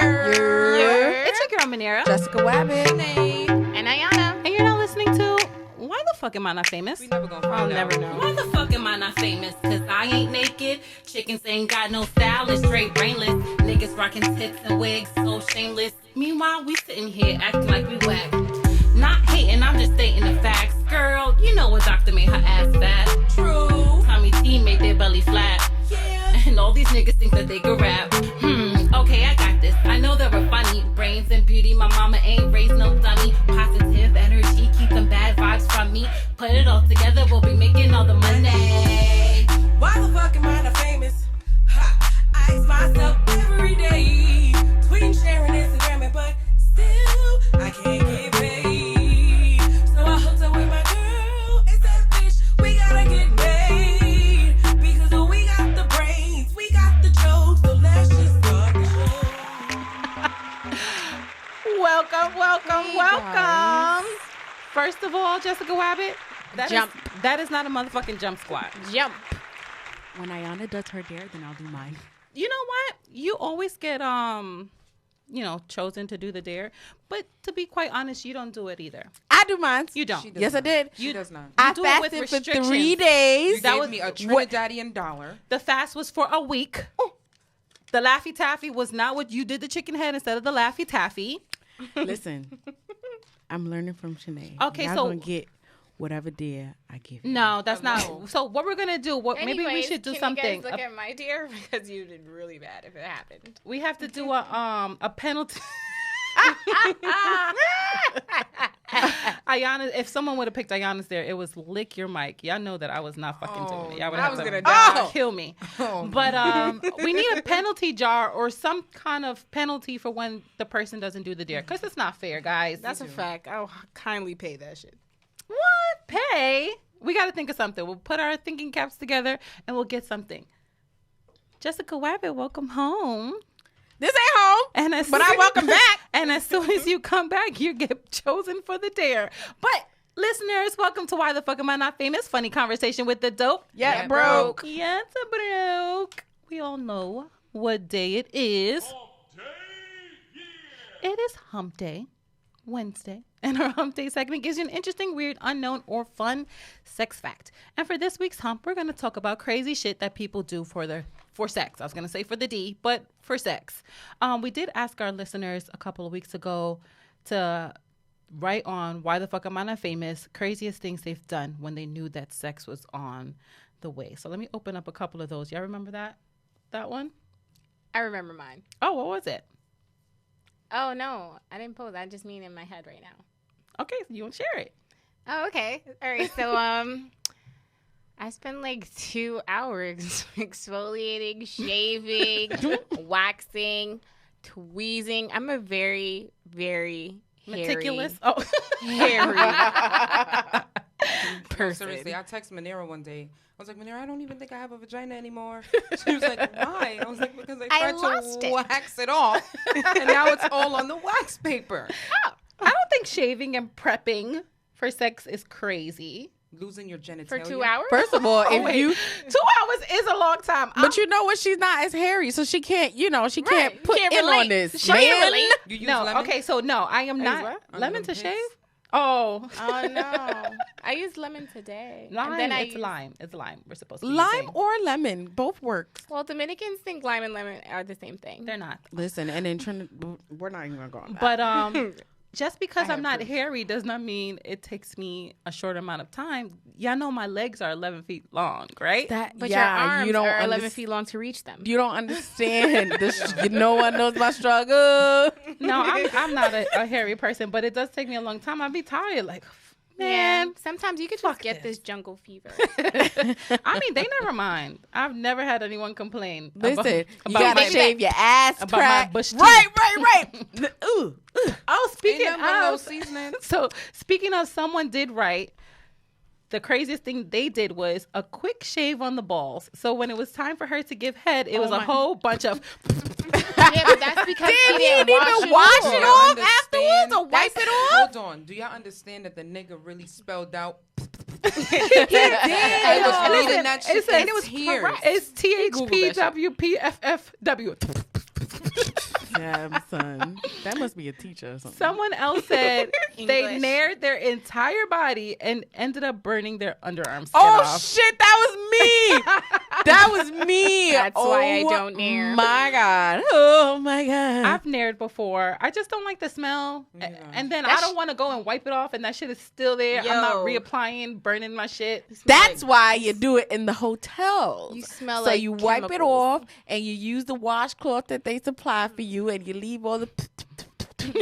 It's your girl, Manera. Jessica Wabbit. And Ayana. And you're now listening to Why the Fuck Am I Not Famous? We never gonna find out. Never know. Why the fuck am I not famous? Cause I ain't naked. Chickens ain't got no style. It's straight brainless. Niggas rocking tits and wigs, so shameless. Meanwhile, we sitting here acting like we whack. Not hating, I'm just stating the facts. Girl, you know a doctor made her ass fat. True. Tommy T made their belly flat. Yeah. And all these niggas think that they can rap. Okay, I got this. I know that we're funny. Brains and beauty, my mama ain't raised no dummy. Positive energy, keep them bad vibes from me. Put it all together, we'll be making all the money. Why the fuck am I not famous? Ha! I ask myself every day. Tweeting, sharing, Instagramming, but still I can't get paid. So I hooked up with my girl. It's that bitch. We gotta get made because we got the brains, we got the jokes. So let's just start the show. Welcome. First of all, Jessica Wabbit, Jump. That is not a motherfucking jump squat. Jump. When Ayana does her dare, then I'll do mine. You know what? You always get chosen to do the dare, but to be quite honest, you don't do it either. I do mine. You don't. Yes, I did. You does not. I do it with fasted for restrictions. 3 days. You That gave was- me a Trinidadian dollar. The fast was for a week. The Laffy Taffy was not what you did. The chicken head instead of the Laffy Taffy. Listen, I'm learning from Shanae. Okay, Y'all so- gonna get whatever dare I give you. No, that's not. So what we're gonna do? Maybe we Anyways, should do can something. You guys look at my dear because you did really bad if it happened. We have to do a penalty. Ayana, if someone would have picked Ayana's there, it was lick your mic. Y'all know that I was not fucking doing it. Y'all would I have was to gonna die. kill me. Oh. But we need a penalty jar or some kind of penalty for when the person doesn't do the dare, because it's not fair, guys. That's a fact. I'll kindly pay that shit. What? Pay? We got to think of something. We'll put our thinking caps together and we'll get something. Jessica Wabbit, welcome home. This ain't home, but I welcome back. And as soon as you come back, you get chosen for the dare. But listeners, welcome to Why the Fuck Am I Not Famous? Funny conversation with the dope. Yeah, broke. Yeah, it's a broke. We all know what day it is. It is Hump Day, Wednesday. And our Hump Day segment gives you an interesting, weird, unknown, or fun sex fact. And for this week's Hump, we're going to talk about crazy shit that people do for sex. I was going to say for the D, but for sex. We did ask our listeners a couple of weeks ago to write on Why the Fuck Am I Not Famous? Craziest things they've done when they knew that sex was on the way. So let me open up a couple of those. Y'all remember that one? I remember mine. Oh, what was it? Oh, no. I didn't post. I just mean in my head right now. Okay, so you want to share it. Oh, okay. All right. So, I spend like 2 hours exfoliating, shaving, waxing, tweezing. I'm a very, very Meticulous. hairy person. Seriously, I texted Manera one day. I was like, Manera, I don't even think I have a vagina anymore. She was like, why? I was like, because I tried lost to it. wax it off, and now it's all on the wax paper. I don't think shaving and prepping for sex is crazy. Losing your genitalia. For 2 hours? First of all, if you, 2 hours is a long time. but you know what? She's not as hairy, so she can't. She Right. can't put Can't in relate. on this. She can't Man. relate. You use No, lemon? okay, so no, I am not. what? Lemon to Lemon shave? pits? Oh. Oh, no. I used lemon today. Lime, And then it's lime. It's lime. We're supposed to be Lime using. or lemon, both works. Well, Dominicans think lime and lemon are the same thing. They're not. Listen, and then we're not even gonna go on that. But just because I I'm have not proof. hairy does not mean it takes me a short amount of time. Y'all know my legs are 11 feet long, right? But yeah, your arms you don't are 11 underst- feet long to reach them. You don't understand. No one knows my struggle. No, I'm not a hairy person, but it does take me a long time. I'd be tired, like, man. Sometimes you could fuck just get this. this jungle fever. I mean, they never mind. I've never had anyone complain. Listen, you about gotta my- shave your ass about my crack. bush teeth. Right. Ooh. Oh, speaking Ain't nothing but no of, seasoning. so speaking of, someone did write. The craziest thing they did was a quick shave on the balls. So when it was time for her to give head, it was a whole bunch of. Yeah, but that's because Damn, he didn't even wash wash it it off. off afterwards or wipe it off? Hold on. Do y'all understand that the nigga really spelled out? He did. I was reading Listen, that shit it said in it was tears. correct. It's THPWPFFW. Damn, son. That must be a teacher or something. Someone else said they English. nared their entire body and ended up burning their underarms. Oh shit, that was me. That was me. That's why I don't nair. My God. Oh my God. I've nared before. I just don't like the smell. And then I don't want to go and wipe it off and that shit is still there. I'm not Yo. reapplying, burning my shit. That's why you do it in the hotels. You smell so like you wipe it chemicals. off and you use the washcloth that they supply for you and you leave all the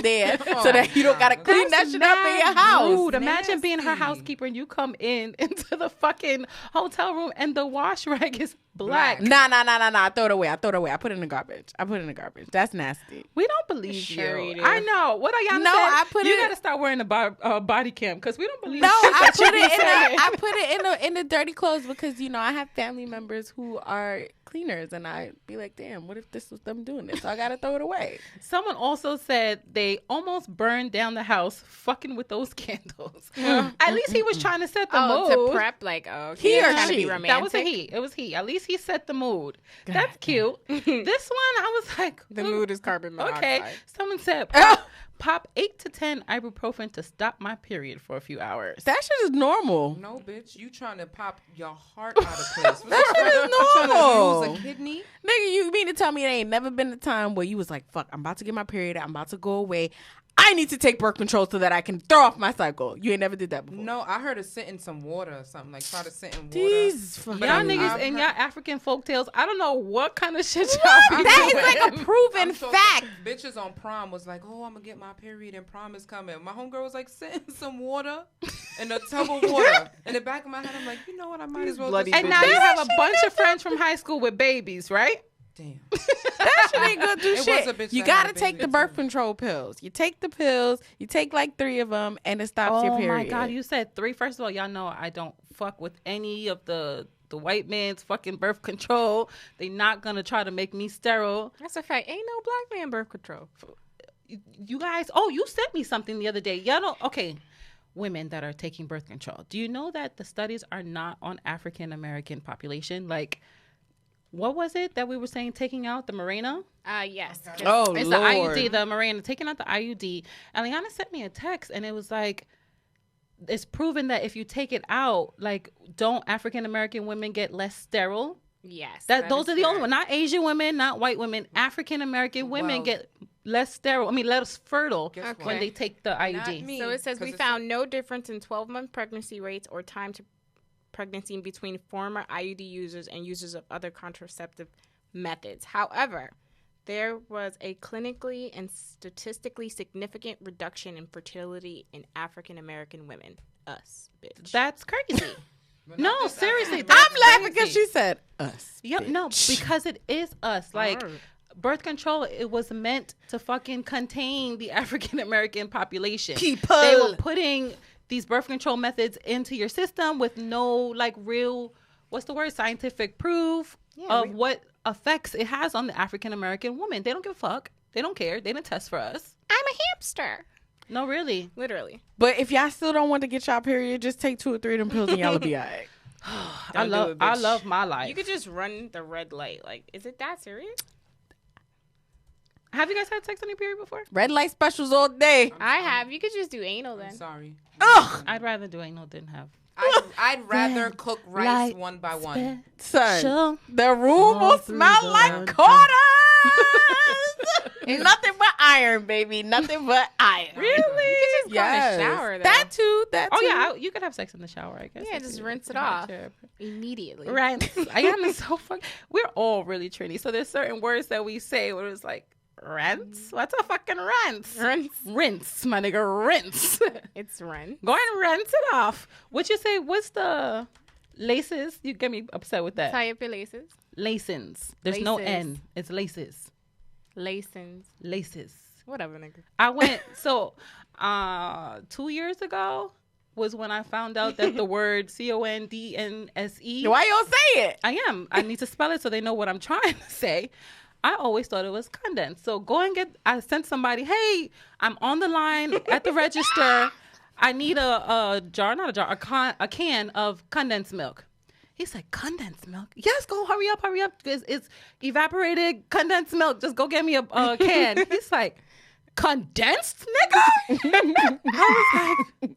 there so that you don't gotta clean that shit up in your house. Rude. Imagine being her Nasty. housekeeper and you come into the fucking hotel room and the wash rag is black. Nah. I throw it away. I put it in the garbage. That's nasty. We don't believe Sure you. you do. I know. What Ayana No, said, I put you it- gotta start wearing a body cam because we don't believe No, shit I that put you it say. I put it in the dirty clothes because I have family members who are cleaners and I be like, damn, what if this was them doing this? So I gotta throw it away. Someone also said they almost burned down the house fucking with those candles. At least he was trying to set the mood. To prep, like, okay. He or trying to she? be romantic. That was a he. It was he. At least he set the mood. That's cute. This one, I was like, The mood is carbon monoxide. okay. Someone said, pop 8 to 10 ibuprofen to stop my period for a few hours. That shit is normal. No, bitch, you trying to pop your heart out of place. That shit is Trying normal. to lose a kidney? Nigga, you mean to tell me there ain't never been a time where you was like, fuck, I'm about to get my period. I'm about to go away. I need to take birth control so that I can throw off my cycle. You ain't never did that before. No, I heard it sit in some water or something. Like, try to sit in water. Jesus fucking Y'all I've niggas heard- and y'all African folktales, I don't know what kind of shit y'all be That is doing. like a proven I'm so- fact. Bitches on prom was like, oh, I'm gonna get my period and prom is coming. My homegirl was like, sit in some water, in a tub of water. In the back of my head, I'm like, you know what? I might as well. bloody just And do now this. you have a bunch of friends from high school with babies, right? Damn. That shit ain't gonna do It was shit. a bitch You that had gotta a baby take the too. birth control pills. You take the pills. You take like 3 of them, and it stops your Oh period. my God, you said 3. First of all, y'all know I don't fuck with any of the white man's fucking birth control. They not gonna try to make me sterile. That's a fact. Ain't no black man birth control. You guys, you sent me something the other day. Y'all don't, okay. Women that are taking birth control. Do you know that the studies are not on African American population? Like, what was it that we were saying taking out the Mirena? Yes. Oh It's Lord. the IUD, the Mirena, taking out the IUD. And Liana sent me a text and it was like, it's proven that if you take it out, like, don't African American women get less sterile? Yes. Those is are the only correct. ones, not Asian women, not white women. African American women Well- get less sterile. I mean, less fertile Guess Okay. when they take the Not IUD. me. So it says 'Cause we it's- found no difference in 12-month pregnancy rates or time to pregnancy between former IUD users and users of other contraceptive methods. However, there was a clinically and statistically significant reduction in fertility in African American women. Us, bitch. That's crazy. But No, not just seriously, African that's I'm laughing because crazy. she said us. Yep, no, because it is us. Like, Alright. birth control, it was meant to fucking contain the African American population. People. They were putting these birth control methods into your system with no, like, real, what's the word, scientific proof of what effects it has on the African American woman. They don't give a fuck. They don't care. They didn't test for us. I'm a hamster. No, really. Literally. But if y'all still don't want to get y'all period, just take 2 or 3 of them pills and y'all will be all right. I do love it, I bitch. love my life. You could just run the red light. Like, is it that serious? Have you guys had sex on your period before? Red light specials all day. I have. You could just do anal then. I'm sorry. Ugh, I'd rather do anal than have. I'd rather cook rice light, one by one. son. Sure. The room will smell like quarters. Nothing but iron, baby. Nothing but iron. Really? You could just go in the shower though. That too. That too. Oh yeah, you could have sex in the shower, I guess. Yeah, if just you- rinse it had off. your- Immediately. Rinse. I am so fuck. We're all really Trini. So there's certain words that we say where it's like rinse. What's a fucking rinse? Rinse. Rinse, my nigga, rinse. It's run. Go and rinse it off. What you say? What's the laces? You get me upset with that. Tie up your laces. Lacins. There's no Laces. N. It's laces. Lacins. Laces. Whatever, nigga. I went 2 years ago was when I found out that the word CONDNSE. Why you don't say it? I am. I need to spell it so they know what I'm trying to say. I always thought it was condensed. So go and I sent somebody, hey, I'm on the line at the register. I need a jar, not a jar, a can of condensed milk. He's like, condensed milk? Yes, go hurry up. It's evaporated condensed milk. Just go get me a can. He's like, condensed, nigga? I was like,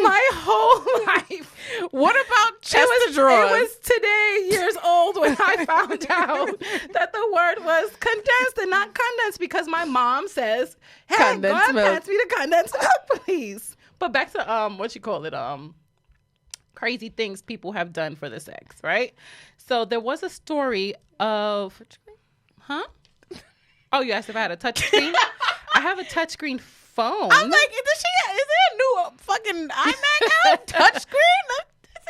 my whole life. What about chest drawers? It was today, years old, when I found out that the word was condensed and not condensed, because my mom says, hey, Condensed go milk. pass me the condensed milk, please. But back to what you call it, crazy things people have done for the sex, right? So there was a story of, Oh, you asked if I had a touchscreen? I have a touchscreen phone. I'm like, is there a new fucking iMac out? Touchscreen?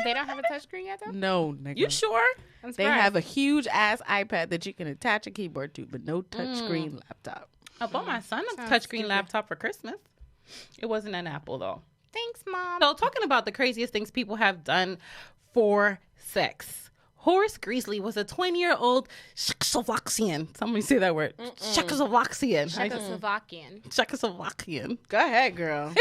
They don't have a touchscreen yet, though? No, nigga. You sure? I'm They surprised. have a huge ass iPad that you can attach a keyboard to, but no touchscreen laptop. I bought my son a Sounds touchscreen stupid. laptop for Christmas. It wasn't an Apple, though. Thanks, Mom. So, talking about the craziest things people have done for sex. Horace Greasley was a 20-year-old Czechoslovakian. Somebody say that word. Czechoslovakian. Czechoslovakian. Go ahead, girl.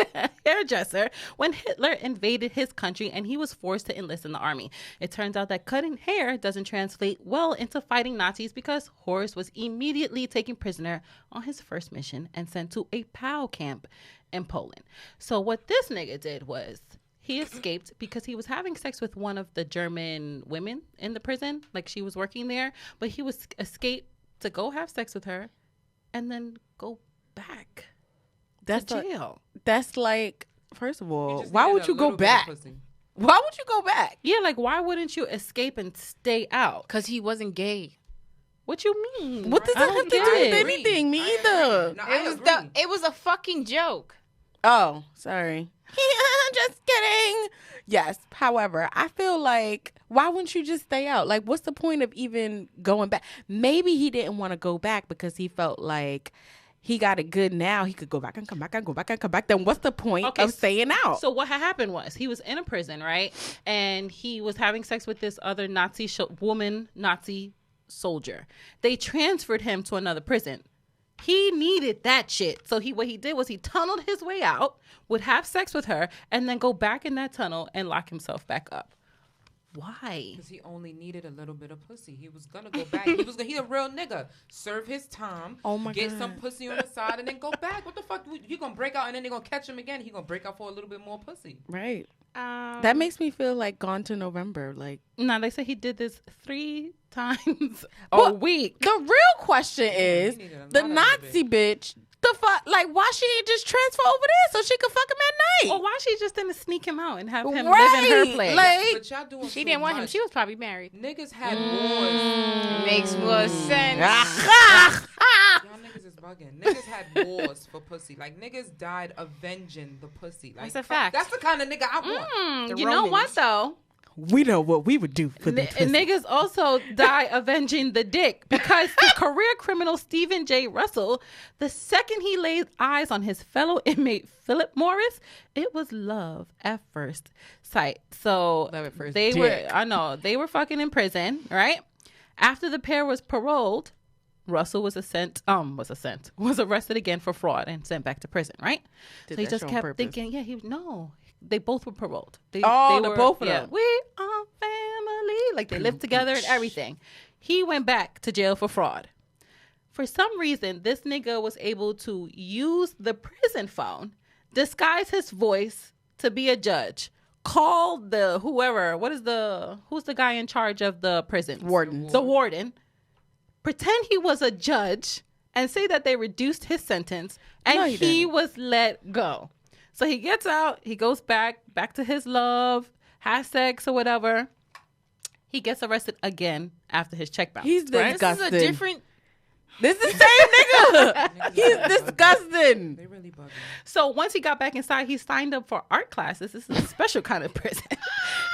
Hairdresser when Hitler invaded his country and he was forced to enlist in the army. It turns out that cutting hair doesn't translate well into fighting Nazis, because Horace was immediately taken prisoner on his first mission and sent to a POW camp in Poland. So what this nigga did was he escaped because he was having sex with one of the German women in the prison. Like, she was working there, but he was escaped to go have sex with her and then go back That's to like, jail. that's like, first of You all, just why needed would a you go little bit of back? pussy. Why would you go back? Yeah, like, why wouldn't you escape and stay out? Because he wasn't gay. What you mean? What does I that don't have to do get with it. anything? Me either. No, I agree. It was a fucking joke. Oh, sorry. Just kidding. Yes. However, I feel like, why wouldn't you just stay out? Like, what's the point of even going back? Maybe he didn't want to go back because he felt like he got it good now. He could go back and come back and go back and come back. Then what's the point of staying out? So what had happened was he was in a prison, right? And he was having sex with this other Nazi soldier. They transferred him to another prison. He needed that shit. So what he did was he tunneled his way out, would have sex with her, and then go back in that tunnel and lock himself back up. Why? Because he only needed a little bit of pussy. He was gonna go back. He a real nigga. Serve his time. Oh my get God. some pussy on the side and then go back. What the fuck? You gonna break out and then they gonna catch him again? He gonna break out for a little bit more pussy. Right. That makes me feel like Gone to November. Like, No, they said he did this 3 times a week. the real question is, he needed a the lot of Nazi bitch, the fuck, like, why she ain't just transfer over there so she could fuck him at night? Or why she just didn't sneak him out and have him live in her place? Like, But y'all doing She too didn't want him. much. She was probably married. Niggas had wars. Makes more sense. Y'all niggas is bugging. Niggas had wars for pussy. Like, niggas died avenging the pussy. Like, That's a fact. That's the kind of nigga I want. The You know what Romans. though? we know what we would do for the pussy. Niggas also die avenging the dick, because the career criminal Stephen J. Russell, the second he laid eyes on his fellow inmate Philip Morris, it was love at first sight. So Love at first they dick. they were fucking in prison, right? After the pair was paroled, Russell was arrested again for fraud and sent back to prison, right? Did so he that just shit on kept purpose? thinking, they both were paroled. They The were, both of them. We are family. Like, they lived together and everything. He went back to jail for fraud. For some reason, this nigga was able to use the prison phone, disguise his voice to be a judge, call the who's the guy in charge of the prison? Warden. The warden. Pretend he was a judge and say that they reduced his sentence, and No, he he didn't. was let go. So he gets out, he goes back to his love, has sex or whatever. He gets arrested again after his check bounce. He's right? disgusting. This is a different. This is the same nigga. He's disgusting. They really bugging. So once he got back inside, he signed up for art classes. This is a special kind of prison.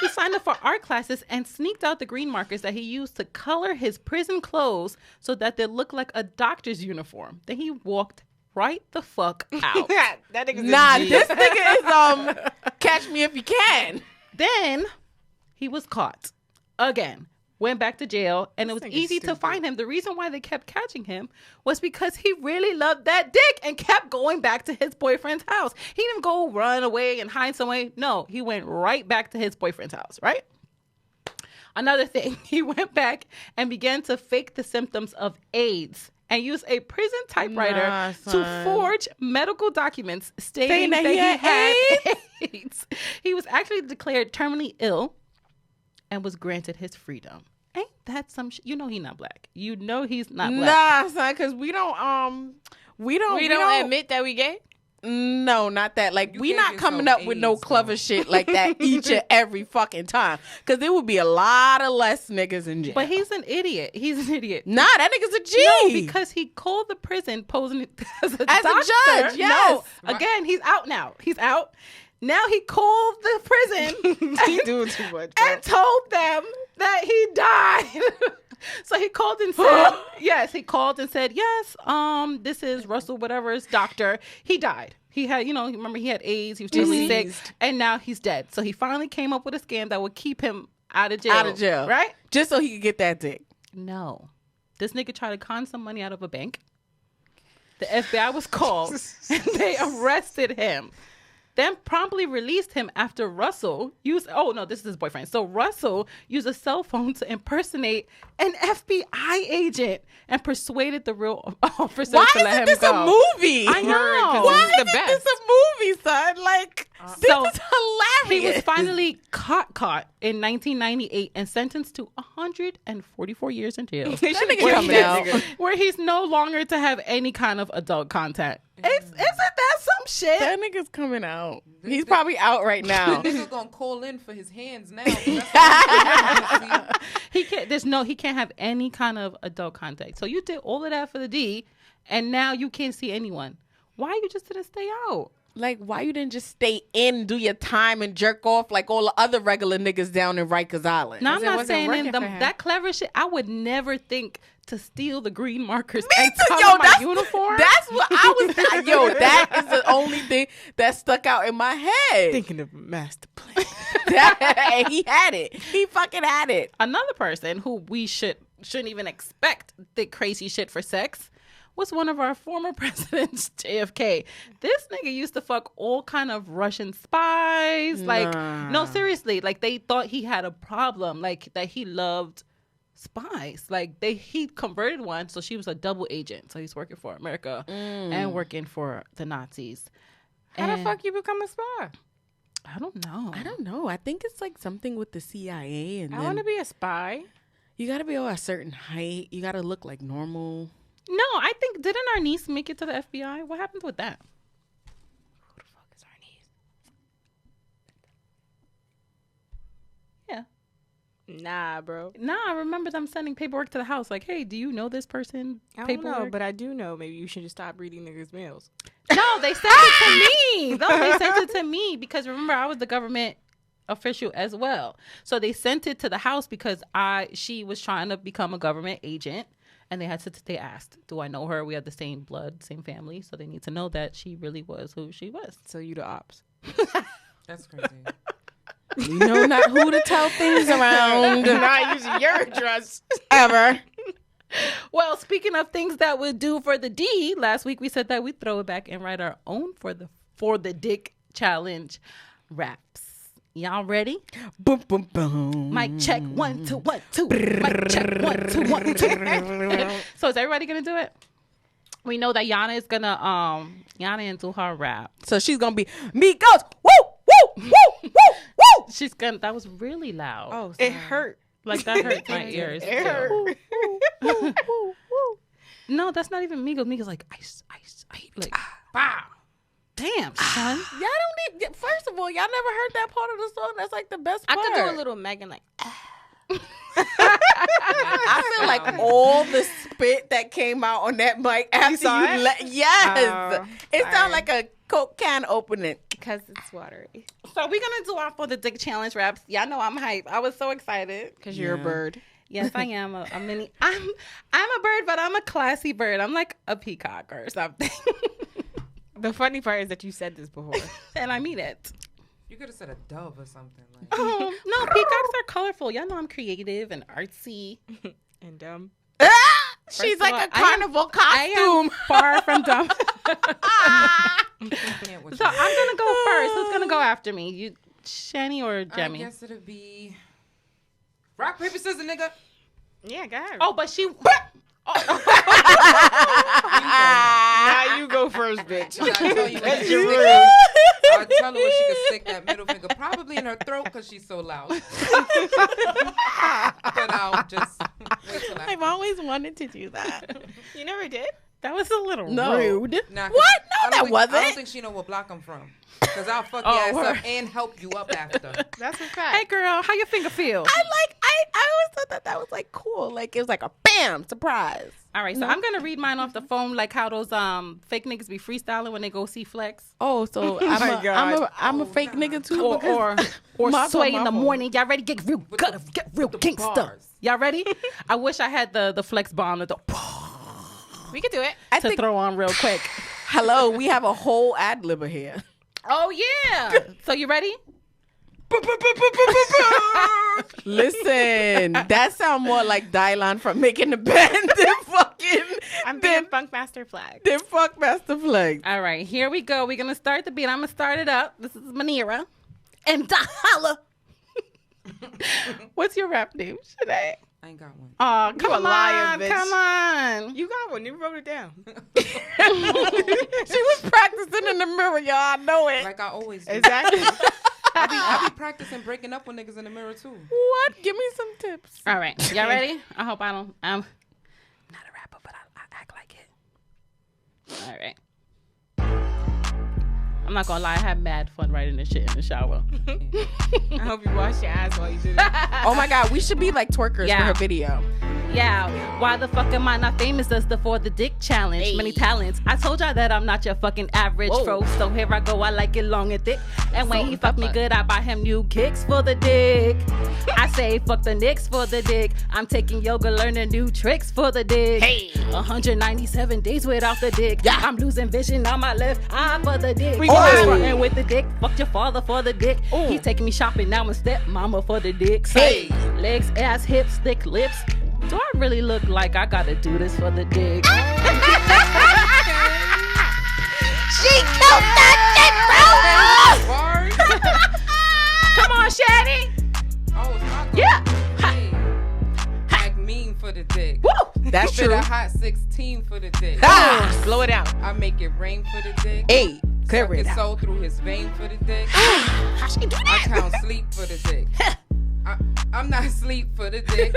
He signed up for art classes and sneaked out the green markers that he used to color his prison clothes so that they looked like a doctor's uniform. Then he walked right the fuck out. that nigga's Nah, this nigga is Catch Me If You Can. Then he was caught again. Went back to jail, and it was nigga's easy to stupid. find him. The reason why they kept catching him was because he really loved that dick and kept going back to his boyfriend's house. He didn't go run away and hide somewhere. No, he went right back to his boyfriend's house, right? Another thing, he went back and began to fake the symptoms of AIDS and used a prison typewriter to forge medical documents stating that he had AIDS. He was actually declared terminally ill and was granted his freedom. Ain't that some shit? You know he's not black. You know he's not black. Nah, son, because we don't admit that we gay. No, not that. Like, we gave not coming yourself up with no AIDS, clever though. shit like that each and every fucking time. Because there would be a lot of less niggas in jail. But he's an idiot. He's an idiot. Nah, that nigga's a G. No, because he called the prison posing as a doctor. judge, yes. No, again, he's out now. He's out. Now he called the prison He's doing too much. and told them that he died. So he called and said, yes, he called and said, yes, this is Russell, whatever's doctor. He died. He had, remember he had AIDS. He was really sick. And now he's dead. So he finally came up with a scam that would keep him out of jail. Right? Just so he could get that dick. No. This nigga tried to con some money out of a bank. The FBI was called and they arrested him. Then promptly released him after Russell used, this is his boyfriend. So Russell used a cell phone to impersonate an FBI agent and persuaded the real officer Why to let him isn't this go. a movie? I know. Why This is the isn't best. this a movie, son? Like, this So, is hilarious. He was finally caught in 1998 and sentenced to 144 years in jail. That nigga coming out. Where he's no longer to have any kind of adult contact. Isn't that some shit? That nigga's coming out. He's probably out right now. Nigga gonna call in for his hands now. That's He can't. He can't have any kind of adult contact. So you did all of that for the D, and now you can't see anyone. Why you just didn't stay out? Like, why you didn't just stay in, do your time, and jerk off like all the other regular niggas down in Rikers Island? Now, I'm it not wasn't saying working for him. that clever shit. I would never think to steal the green markers Me and too. color Yo, my uniform. That's what I was. Yo, that is the only thing that stuck out in my head. Thinking of a master plan. And he had it. He fucking had it. Another person who we shouldn't even expect the crazy shit for sex was one of our former presidents, JFK. This nigga used to fuck all kind of Russian spies. Like, no, seriously. Like, they thought he had a problem. Like, that he loved spies. Like, he converted one, so she was a double agent. So he's working for America and working for the Nazis. How the fuck you become a spy? I don't know. I don't know. I think it's like something with the CIA, and I then want to be a spy. you got to be a certain height. You got to look like normal. No, I think, didn't our niece make it to the FBI? What happened with that? Who the fuck is our niece? Yeah. Nah, bro. Nah, I remember them sending paperwork to the house. Like, hey, do you know this person? I don't know, but I do know. Maybe you should just stop reading niggas' mails. No, they sent it to me. No, they sent it to me because remember I was the government official as well. So they sent it to the house because she was trying to become a government agent, and they asked, "Do I know her? We have the same blood, same family, so they need to know that she really was who she was." So you the ops. That's crazy. You know not who to tell things around. Not using your address. Ever. Well, speaking of things that would do for the D, last week we said that we'd throw it back and write our own for the Dick Challenge raps. Y'all ready? Boom, boom, boom. Mic check 1 2 1 2. Mic check 1 2 1 2. So is everybody gonna do it? We know that Yana is gonna Yana do her rap. So she's gonna be Migos. Woo, woo, woo, woo, woo. She's gonna. That was really loud. Oh, It hurt. Like that hurts my ears. It too. hurt. No, that's not even Migos. Migos like ice, ice, ice. Like wow. Damn, son. Y'all don't need. First of all, y'all never heard that part of the song. That's like the best I part. could do a little Megan like. I feel like all the spit that came out on that mic after saw you it? yes, Oh, it sorry. sounded like a Coke can opening. Because it's watery. So we're gonna do our for the Dick Challenge raps. Y'all know I'm hype. I was so excited. Because you're a bird. Yes, I am a mini. I'm a bird, but I'm a classy bird. I'm like a peacock or something. The funny part is that you said this before. And I mean it. You could have said a dove or something. Like, Oh, no, peacocks are colorful. Y'all know I'm creative and artsy. And dumb. She's of like all, a carnival I costume. am far from dumb. can't with So you. I'm gonna go first. Who's gonna go after me? You, Shani or I Jemmy? guess it'd be Rock, paper, scissors, nigga. Yeah, go ahead. Oh, but she. Now you go first, bitch. I tell you, That's when your she rude. I'll tell her when she can stick that middle finger, probably in her throat because she's so loud. But I'll just wait till I've always wanted to do that. You never did? That was a little No. rude. Nah, 'cause What? No, I don't that think- wasn't. I don't think she know what block I'm from. Because I'll fuck your ass up and help you up after. That's a fact. Hey, girl, how your finger feel? I always thought that was like cool. Like it was like a bam surprise. All right, so I'm gonna read mine off the phone, like how those fake niggas be freestyling when they go see Flex, Oh, so I'm a fake nigga too. or My sway fault, in the my fault. morning. Y'all ready? Get real, get real gangsta. bars. Y'all ready? I wish I had the Flex bomb to We could do it. I think throw on real quick. hello, we have a whole ad libber here. Oh yeah. So you ready? Listen, that sound more like Dylan from Making the Band than fucking I'm being Funkmaster Flag. than fuck Master Flex. All right, here we go. We're gonna start the beat. I'm gonna start it up. This is Manira. And holla. What's your rap name, Shanae? I ain't got one. Oh, come a on, liar, bitch. come on. You got one. You wrote it down. She was practicing in the mirror, y'all. I know it. Like I always do. Exactly. I be practicing breaking up with niggas in the mirror, too. What? Give me some tips. All right, y'all ready? I hope I don't. I'm not a rapper, but I act like it. All right. I'm not gonna lie, I had mad fun writing this shit in the shower. I hope you wash your ass while you do that. Oh my God, we should be like twerkers Yeah. for her video. Yeah, why the fuck am I not famous as the For the Dick challenge? Many talents. I told y'all that I'm not your fucking average fro. So here I go, I like it long and thick. And when he fuck me good, I buy him new kicks for the dick. I say fuck the Knicks for the dick. I'm taking yoga, learning new tricks for the dick. Hey. 197 days without the dick. Yeah. I'm losing vision on my left eye for the dick. We I'm go. frontin' with the dick. Fuck your father for the dick. He's taking me shopping, now I'm step mama for the dick. Hey. Legs, ass, hips, thick lips. Do I really look like I gotta do this for the dick? She killed that Bars? Come on, Shaddy. Oh, it's my go. Yeah. Hey. Like mean for the dick. Woo. That's Spit true. a hot 16 for the dick. Ah. Blow it out. I make it rain for the dick. Hey, clear Suck it his out. soul through his vein for the dick. How she do I that? count sleep for the dick. I'm not asleep for the dick.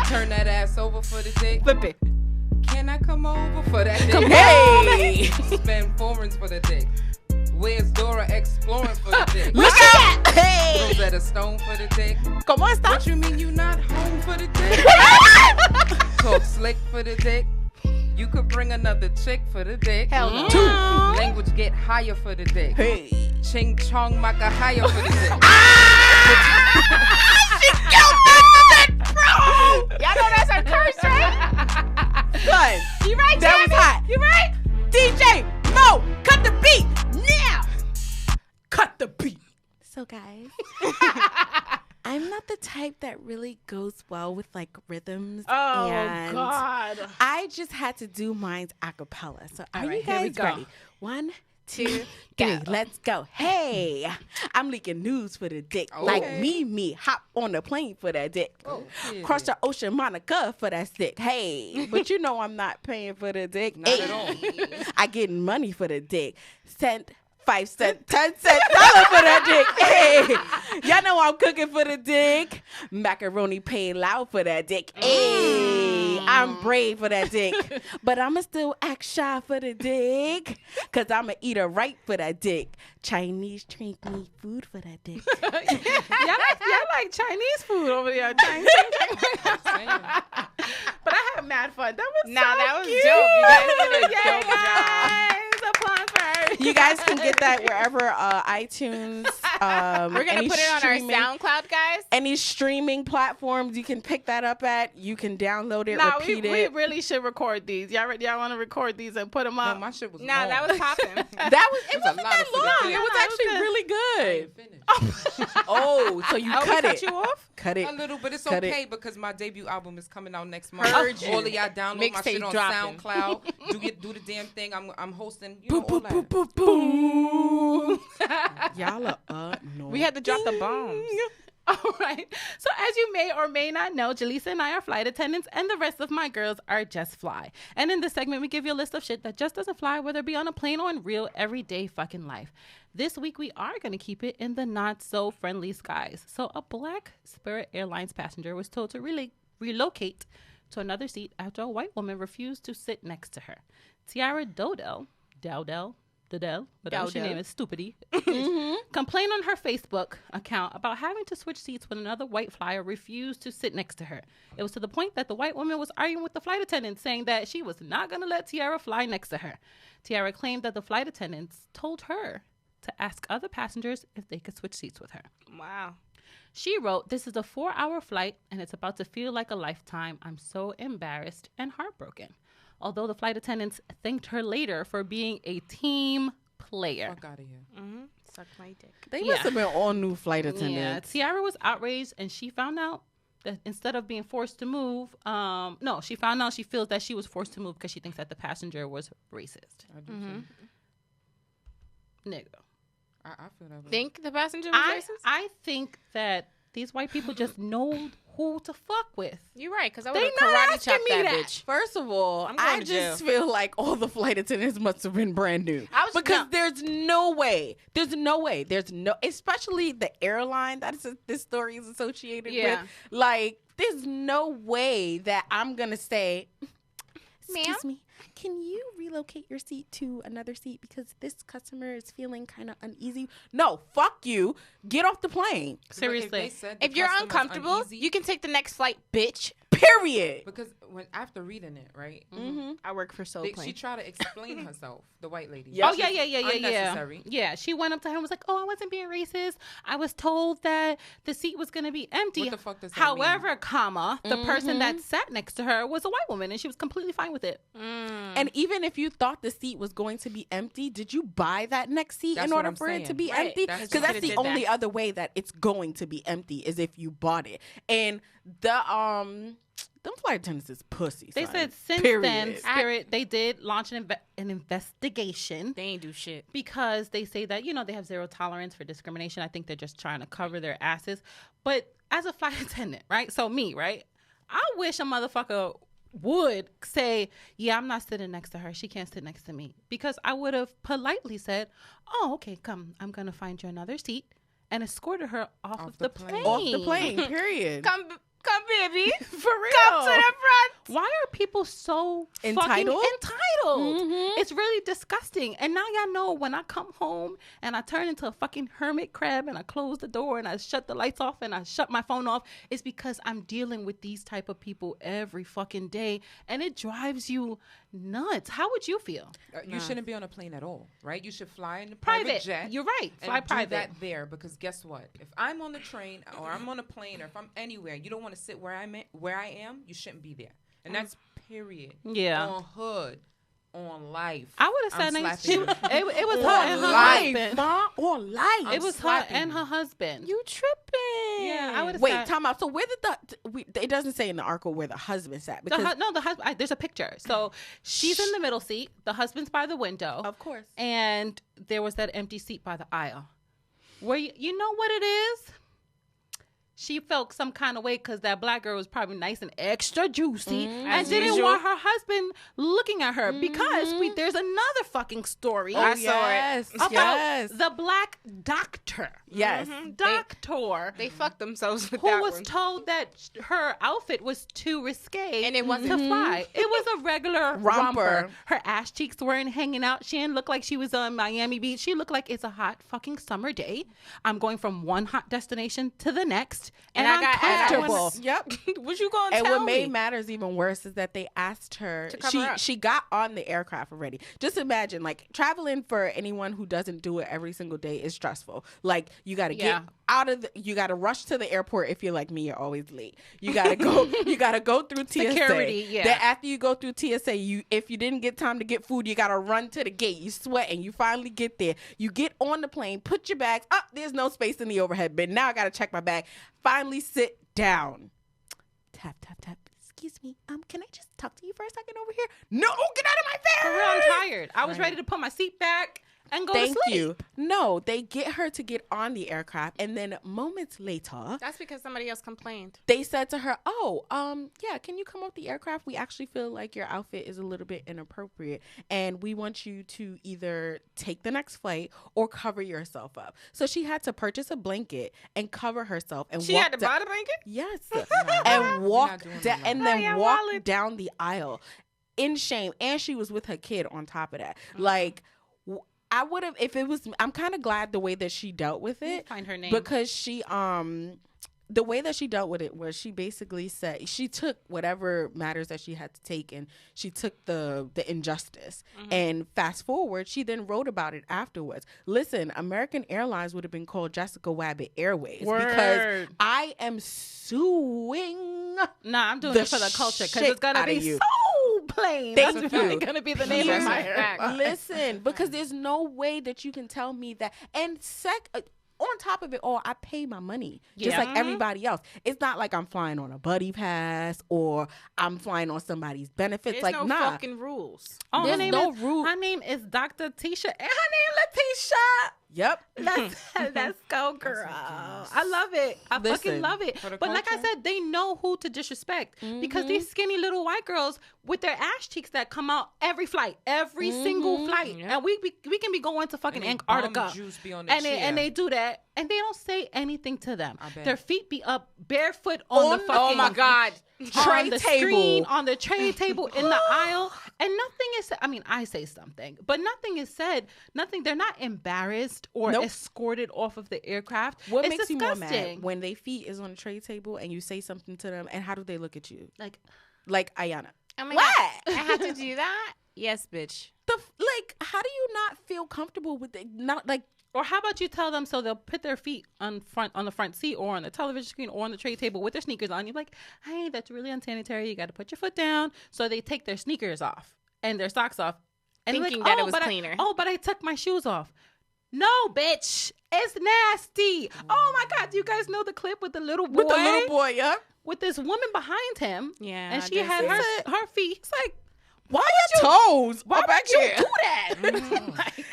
Turn that ass over for the dick. Flip it. Can I come over for that dick? Hey. Spend foreigns for the dick. Where's Dora exploring for the dick? Look out. Hey. Rosetta Stone for the dick. Come on, stop. What you mean you not home for the dick? Talk slick for the dick. You could bring another chick for the dick. Hell no. Language get higher for the dick. Hey. Ching chong maka higher for the dick. Y'all know that's a curse, right? Son, You right, that was Tammy? hot. You right? DJ Mo, cut the beat now. Cut the beat. So guys, I'm not the type that really goes well with like rhythms. Oh, and God. I just had to do mine a cappella. So are right, you here we guys go. ready? 1, 2, 3, let's go. Hey, I'm leaking news for the dick. Like me, hop on the plane for that dick. Cross the ocean, Monica for that stick. Hey, but you know I'm not paying for the dick. Not at all. I getting money for the dick. Cent, 5 cent, 10 cent, dollar for that dick. Hey, y'all know I'm cooking for the dick. Macaroni paying loud for that dick. Hey, I'm brave for that dick. But I'ma still act shy for the dick. Cause I'ma eat her right for that dick. Chinese treat me food for that dick. Y'all like Chinese food over there. Chinese. But I had mad fun. That was Nah, so that was cute. dope. You guys did a Yay, dope job. guys. Applause for her. You guys can get that wherever iTunes. We're going to any put it on streaming- our SoundCloud, guys. Any streaming platforms you can pick that up at. You can download it, Nah, repeat we it. really should record these. Y'all want to record these and put them No, up? my shit was Nah, long. that was popping. That was it was a wasn't lot that of food. long. It Yeah, was it was actually good. really good. Finished. Oh, so you Oh, we cut cut it. you off? Cut it. A little, but it's Cut it. okay because my debut album is coming out next month. Heard you. All of y'all download my Mixtape shit on dropping. SoundCloud. do the damn thing. I'm hosting. You know, all that. Boom. Y'all are annoying. We had to drop the bombs. All right. So as you may or may not know, Jaleesa and I are flight attendants, and the rest of my girls are just fly. And in this segment, we give you a list of shit that just doesn't fly, whether it be on a plane or in real everyday fucking life. This week, we are going to keep it in the not so friendly skies. So a Black Spirit Airlines passenger was told to relocate to another seat after a white woman refused to sit next to her. Tiara Dowdell, whatever her name is, Stupidity, complained on her Facebook account about having to switch seats when another white flyer refused to sit next to her. It was to the point that the white woman was arguing with the flight attendant, saying that she was not going to let Tiara fly next to her. Tiara claimed that the flight attendants told her to ask other passengers if they could switch seats with her. Wow. She wrote, "This is a 4-hour flight and it's about to feel like a lifetime. I'm so embarrassed and heartbroken." Although the flight attendants thanked her later for being a team player. Fuck out of here. Suck my dick. They must have been all new flight Yeah, attendants. Tiara was outraged, and she found out that instead of being forced to move, she found out she feels that she was forced to move because she thinks that the passenger was racist. I do too. Nigga. I feel that way. Think the passenger was racist? I think that these white people just know who to fuck with. You're right, because I They would have not karate asking chopped me that that. bitch. First of all, I'm going I to just feel like all the flight attendants must have been brand new. Because there's no way, especially the airline that this story is associated with. Like, there's no way that I'm going to say, excuse me, can you relocate your seat to another seat because this customer is feeling kind of uneasy? No, fuck you. Get off the plane. Seriously. If you're uncomfortable, you can take the next flight, bitch. Period. Because after reading it, right? I work for Soul Plane. She tried to explain herself, the white lady. Yeah. Oh, yeah. Unnecessary. Yeah, she went up to her and was like, "Oh, I wasn't being racist. I was told that the seat was going to be empty." What the fuck does that However, the person that sat next to her was a white woman, and she was completely fine with it. And even if you thought the seat was going to be empty, did you buy that next seat That's in what order I'm for it to saying. be Right. empty? That's Because what that's they the did only that. other way that it's going to be empty is if you bought it. And them flight attendants is pussy. They son. said since Period. then, Spirit, they did launch an investigation. They ain't do shit. Because they say that, they have zero tolerance for discrimination. I think they're just trying to cover their asses. But as a flight attendant, right? So me, right? I wish a motherfucker would say, yeah, I'm not sitting next to her. She can't sit next to me. Because I would have politely said, oh, okay, come. I'm going to find you another seat. And escorted her off of the plane. Off the plane, period. Come, baby. For real. Come to the front. Why are people so Entitled? fucking entitled? It's really disgusting. And now y'all know when I come home and I turn into a fucking hermit crab and I close the door and I shut the lights off and I shut my phone off, it's because I'm dealing with these type of people every fucking day, and it drives you nuts. How would you feel? You shouldn't be on a plane at all, right? You should fly in a Private. private jet. You're right. Fly and private. do that there, because guess what? If I'm on the train or I'm on a plane or if I'm anywhere, you don't want to sit where I am, you shouldn't be there. And that's period. Yeah. On hood, on life. I would have said I'm next. slapping It you. was her On and her life, husband. ma, on life. It was her slapping and you. her husband. You tripping. Yeah, I would have Wait, said. time out. So where did it doesn't say in the article where the husband sat. The Because husband. There's a picture. So she's in the middle seat. The husband's by the window. Of course. And there was that empty seat by the aisle. Where you know what it is? She felt some kind of way because that black girl was probably nice and extra juicy and As didn't usual. want her husband looking at her because there's another fucking story Oh, yes. about Yes. the black doctor. Yes. Doctor. They fucked themselves with Who that was one. told that her outfit was too risque And it wasn't. to fly. It was a regular romper. Romper. Her ass cheeks weren't hanging out. She didn't look like she was on Miami Beach. She looked like it's a hot fucking summer day. I'm going from one hot destination to the next, and I I'm got ass. comfortable. Yep. What you gonna And tell what made me? matters even worse is that they asked her. To cover up. She got on the aircraft already. Just imagine, like, traveling for anyone who doesn't do it every single day is stressful. Like, you got to Yeah. get out of you got to rush to the airport. If you're like me, you're always late. You got to go. You got to go through TSA. Security, yeah. Then after you go through TSA, if you didn't get time to get food, you got to run to the gate. You sweat and you finally get there. You get on the plane, put your bags up. There's no space in the overhead bin. Now I got to check my bag. Finally sit down. Tap, tap, tap. Excuse me. Can I just talk to you for a second over here? No, get out of my face. For real, I'm tired. I was ready to put my seat back. and go Thank to sleep. you. No, they get her to get on the aircraft, and then moments later, That's because somebody else complained. they said to her, "Oh, yeah, can you come off the aircraft? We actually feel like your outfit is a little bit inappropriate, and we want you to either take the next flight or cover yourself up." So she had to purchase a blanket and cover herself, and She walk had to buy the blanket? yes, We're and not walk doing down, that. and then yeah, walk wallet. down the aisle in shame, and she was with her kid on top of that. Mm-hmm. Like, I would have if it was. I'm kind of glad the way that she dealt with Let me it find her name. because she the way that she dealt with it was she basically said she took whatever matters that she had to take, and she took the injustice. And fast forward, she then wrote about it afterwards. Listen, American Airlines would have been called Jessica Wabbit Airways because Word. I am suing. Nah, I'm doing the it for the culture because shit it's gonna outta be you. so plain. Thank That's you. really gonna be the name That's of a my fact. Listen, because there's no way that you can tell me that. And on top of it all, I pay my money just Yeah. like everybody else. It's not like I'm flying on a buddy pass or I'm flying on somebody's benefits. There's like, no nah. fucking rules. Oh, There's her name no is, rule. Her name is Dr. Tisha, and her name Letitia. Yep. Let's go, girl. I love it. I fucking Listen, love it. for the But like I culture. said, they know who to disrespect because these skinny little white girls with their ass cheeks that come out every flight, every single flight, and we can be going to fucking And they Antarctica, bum juice be on the and chair. they do that, and they don't say anything to them. I bet. Their feet be up barefoot on the fucking Oh my God. Tray on the table. screen, on the tray table in the aisle, and nothing is said. I mean, I say something, but nothing is said. Nothing. They're not embarrassed or Nope. escorted off of the aircraft. What It's makes you more mad disgusting. when they feet is on a tray table and you say something to them, and how do they look at you? Like, Like Ayana. Oh my What? God. I had to do that? Yes, bitch. How do you not feel comfortable with it? Not like or how about you tell them so they'll put their feet on the front seat or on the television screen or on the tray table with their sneakers on. You're like, hey, that's really unsanitary. You got to put your foot down. So they take their sneakers off and their socks off, and they're Thinking like, that it "Oh, was but cleaner." but I took my shoes off. No, bitch, it's nasty. Oh my God, do you guys know the clip with the little boy? with the little boy, yeah. With this woman behind him. Yeah, and I she did had see her feet. It's like, Why your toes? why up back would you here? do that? Like,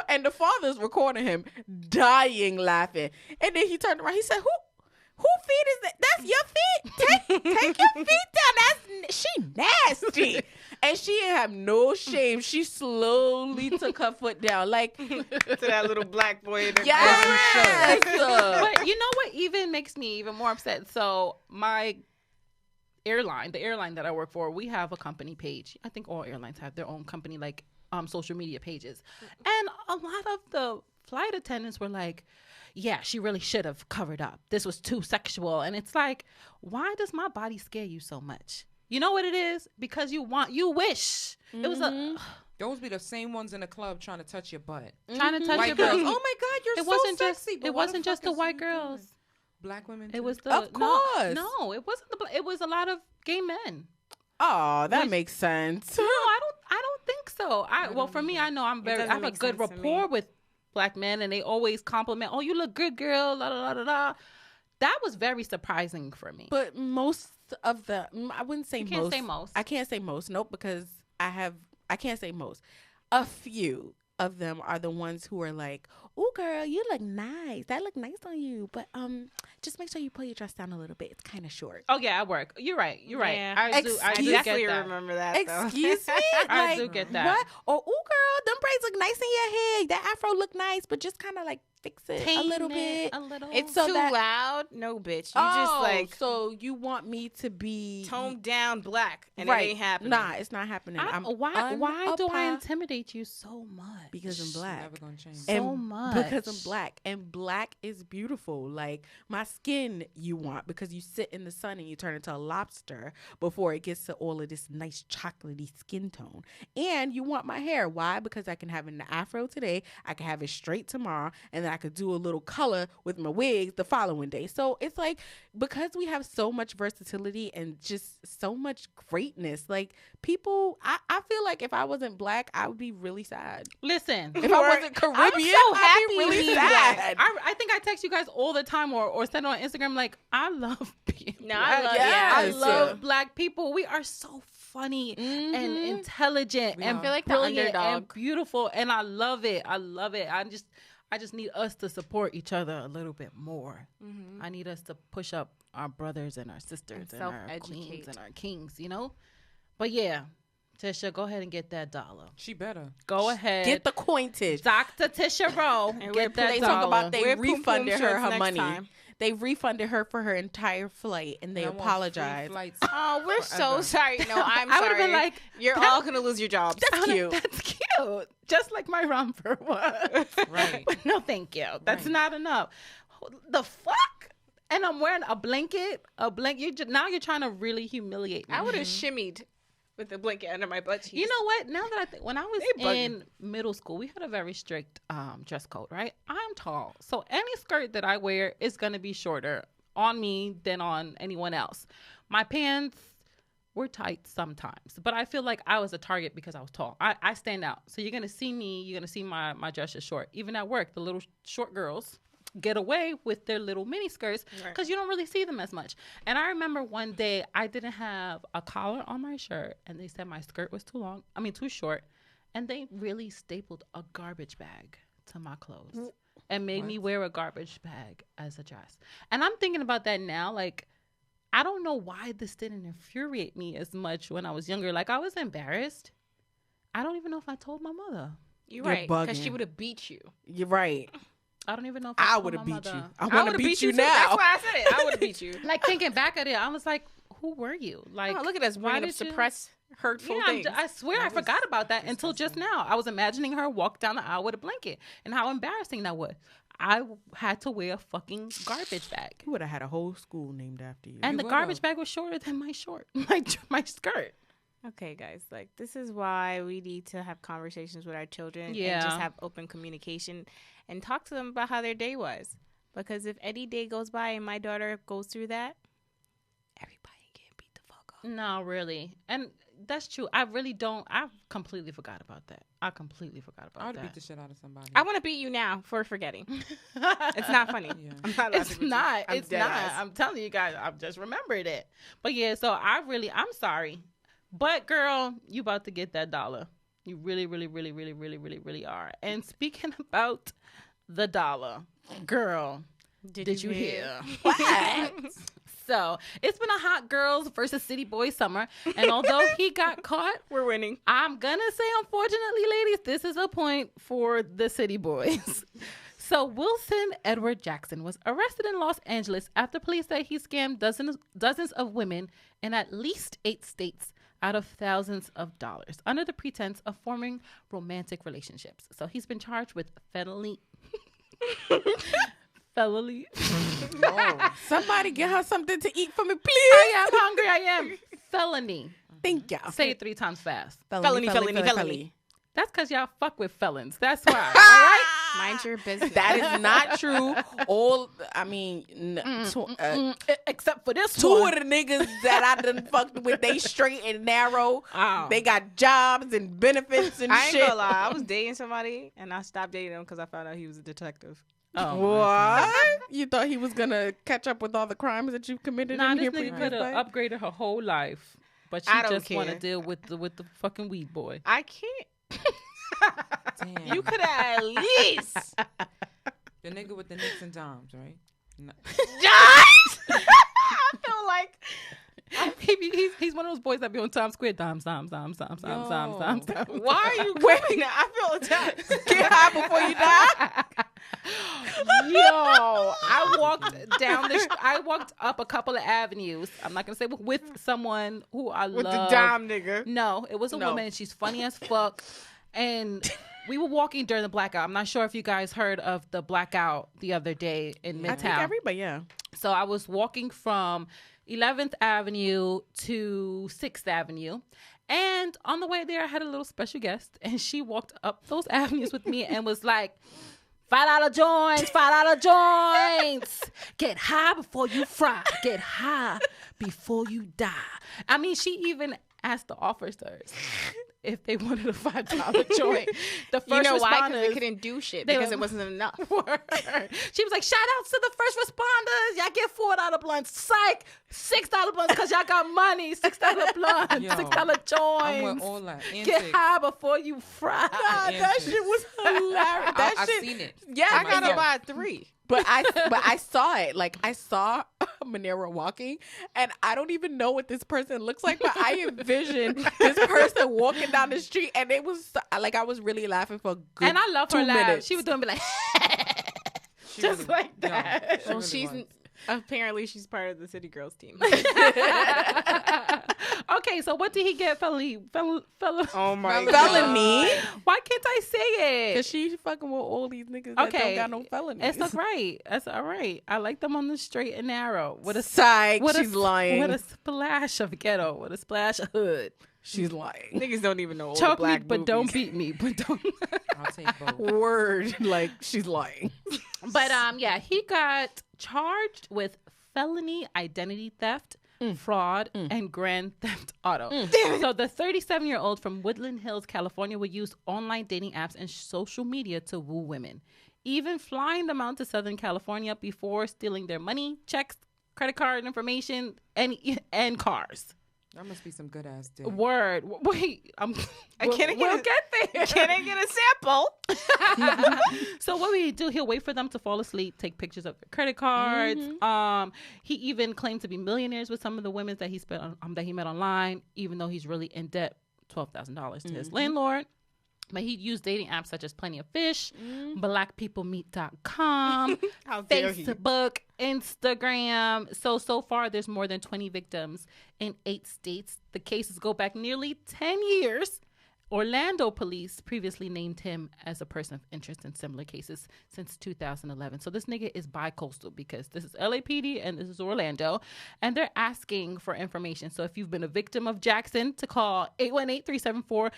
And the father's recording him dying laughing. And then he turned around. He said, Who feet is that? That's your feet? Take your feet down. She nasty. And she didn't have no shame. She slowly took her foot down. Like, To that little black boy in the yes. but you know what even makes me even more upset? So my airline, the airline that I work for, we have a company page. I think all airlines have their own company social media pages. And a lot of the flight attendants were like, yeah, she really should have covered up. This was too sexual. And it's like, why does my body scare you so much? You know what it is? Because you wish. It was Those be the same ones in the club trying to touch your butt. trying to touch White your girls. butt. Oh my God, you're It so wasn't sexy. just But it why wasn't the just fuck the is white you doing? girls. Black women. It too? was the Of course. No, it wasn't it was a lot of gay men. Oh, that makes sense. No, I don't think so. Well, for me, I know I doesn't have a make good sense to me. rapport with black men, and they always compliment. Oh, you look good, girl. La la la la. That was very surprising for me. But most of the, I wouldn't say You most. can't say most. I can't say most. Nope, because I can't say most. A few of them are the ones who are like, "Oh, girl, you look nice. That look nice on you. But just make sure you pull your dress down a little bit. It's kind of short." Oh yeah, at work. You're right. You're right. Yeah. I do I get definitely that. remember that. though. Excuse me? I Like, do get that. What? Or, "Oh, girl, them braids look nice in your hair. That afro look nice, but just kind of like fix it a little bit." A little. It's So too that- loud. No, bitch. You Oh, just like so you want me to be toned down black, and right? it ain't happening. Nah, it's not happening. why do I unappa- intimidate you so much? Because I'm black. Never gonna change. So much. Because I'm black, and black is beautiful. Like my skin, you want because you sit in the sun and you turn into a lobster before it gets to all of this nice chocolatey skin tone. And you want my hair. Why? Because I can have an afro today, I can have it straight tomorrow, and then I could do a little color with my wigs the following day. So it's like because we have so much versatility and just so much greatness. Like people, I feel like if I wasn't black, I would be really sad. Listen. If I wasn't Caribbean, I'm so happy I'd be really being sad. black. I think I text you guys all the time or send on Instagram like I love being No, I black. love- Yes. I love black people. We are so funny and intelligent and I feel like the brilliant and underdog. beautiful, and I love it. I love it. I just need us to support each other a little bit more. I need us to push up our brothers and our sisters and our self-educate. queens and our kings, you know? But yeah, Tisha, go ahead and get that dollar. She better. Go ahead. Get the cointage. Dr. Tisha Rowe. And Get that They dollar. talk about they Wear poom-poom refunded her shirts her next money. time. They refunded her for her entire flight, and they And I want free apologized. flights Oh, we're so forever. sorry. No, I'm I sorry. would've been like, you're all gonna lose your jobs. That's cute. That's cute. Just like my romper was. Right. But no, thank you. That's Right. not enough. The fuck? And I'm wearing a blanket. Now you're trying to really humiliate me. I would have shimmied with the blanket under my butt cheeks. You know what? Now that I think, when I was They bugging. in middle school, we had a very strict dress code, right? I'm tall, so any skirt that I wear is gonna be shorter on me than on anyone else. My pants were tight sometimes, but I feel like I was a target because I was tall. I stand out, so you're gonna see me. You're gonna see my dress is short. Even at work, the little short girls get away with their little mini skirts because you don't really see them as much. And I remember one day I didn't have a collar on my shirt, and they said my skirt was too short, and they really stapled a garbage bag to my clothes and made me wear a garbage bag as a dress. And I'm thinking about that now, like, I don't know why this didn't infuriate me as much when I was younger. Like, I was embarrassed. I don't even know if I told my mother. You're You're right, because she bugging. would have beat you. You're right. I don't even know if I told would my have beat mother. you. I I want would to have beat you too. That's now. why I said it. I would have beat you. Like, thinking back at it, I was like, who were you? Like, Oh, look at us why bringing up did you- suppressed, hurtful Yeah, things. I swear I forgot about that until just now. I was imagining her walk down the aisle with a blanket and how embarrassing that was. I had to wear a fucking garbage bag. You would have had a whole school named after you. And You the would've. garbage bag was shorter than my my skirt. Okay, guys, like, this is why we need to have conversations with our children and Yeah. just have open communication and talk to them about how their day was. Because if any day goes by and my daughter goes through that, everybody get beat the fuck up. No, really. And that's true. I really don't. I completely forgot about that. I completely forgot I about would that. beat the shit out of somebody. I want to beat you now for forgetting. It's not funny. Yeah. I'm not laughing It's with you. not. I'm It's dead not. ass. I'm telling you guys. I've just remembered it. But yeah, so I'm sorry. But girl, you about to get that dollar. You really, really, really, really, really, really, really are. And speaking about the dollar, girl, did you hear? What? So it's been a hot girls versus city boys summer. And although he got caught, We're winning. I'm gonna say, unfortunately, ladies, this is a point for the city boys. So Wilson Edward Jackson was arrested in Los Angeles after police said he scammed dozens of women in at least 8 states out of thousands of dollars under the pretense of forming romantic relationships. So he's been charged with felony. Somebody get her something to eat for me, please. I am hungry. I am. Felony. Thank y'all. Say it 3 times fast. Felony. That's because y'all fuck with felons. That's why. All right? Mind your business. That is not true. Except for this Two one. of the niggas that I done fucked with, they straight and narrow. Oh. They got jobs and benefits and I ain't shit. gonna lie. I was dating somebody and I stopped dating him because I found out he was a detective. Oh, What? You thought he was gonna catch up with all the crimes that you've committed nah, in this here nigga could previously? have upgraded her whole life, but she I don't just want to care. deal with the fucking weed boy. I can't. Damn. You could have at least. The nigga with the nicks and dimes, right? No. I feel like He's one of those boys that be on Times Square. Dimes. Yo. why are you quitting that? I feel attacked. Get high before you die. Yo, I walked up a couple of avenues. I'm not gonna say with someone who I With love. the dime nigga. No, it was a No. woman. She's funny as fuck. And we were walking during the blackout. I'm not sure if you guys heard of the blackout the other day in Midtown. I think everybody, yeah. So I was walking from 11th Avenue to 6th Avenue. And on the way there, I had a little special guest. And she walked up those avenues with me and was like, $5 joints, $5 joints. Get high before you fry. Get high before you die. I mean, she even asked the officers if they wanted a $5 joint. The first You know why? Because they responders, couldn't do shit they because were- it wasn't enough. Word. She was like, shout outs to the first responders. Y'all get $4 blunts. Psych. $6 blunts because y'all got money. $6 blunts. Yo, $6 I'm with joints. all that. And Get six. high before you fry. God, And that six. shit was hilarious. That I've shit, seen it. yeah, I gotta myself. buy 3. but I saw it. Like I saw Monero walking, and I don't even know what this person looks like, but I envisioned this person walking down the street, and it was like I was really laughing for a good And I love her 2 laugh. minutes. She was doing me like, She just really- like yo, that. she Well, really she's was. apparently she's part of the City Girls team. Okay, so what did he get, felony? Oh my felony. Why can't I say it? Cause she fucking with all these niggas that don't got no felonies. It's all right. That's all right. I like them on the straight and narrow with a Psych, with she's lying. with a splash of ghetto, with a splash of hood. She's lying. Niggas don't even know all Choke the black me, but don't movies. beat me, but don't. I'll take both. Word, like she's lying. But yeah, he got charged with felony identity theft, fraud, and grand theft auto. So the 37-year-old from Woodland Hills, California, would use online dating apps and social media to woo women, even flying them out to Southern California before stealing their money, checks, credit card information, and cars. That must be some good ass dick. Word. Wait, we'll get there. Can I get a sample? So what would he do? He'll wait for them to fall asleep, take pictures of their credit cards. He even claimed to be millionaires with some of the women that he spent on, that he met online, even though he's really in debt, $12,000 to his landlord. But he'd use dating apps such as Plenty of Fish, blackpeoplemeet.com, How dare he. Facebook, Instagram. So far, there's more than 20 victims in 8 states. The cases go back nearly 10 years. Orlando police previously named him as a person of interest in similar cases since 2011. So this nigga is bi-coastal because this is LAPD and this is Orlando. And they're asking for information. So if you've been a victim of Jackson, to call 818-374-9420.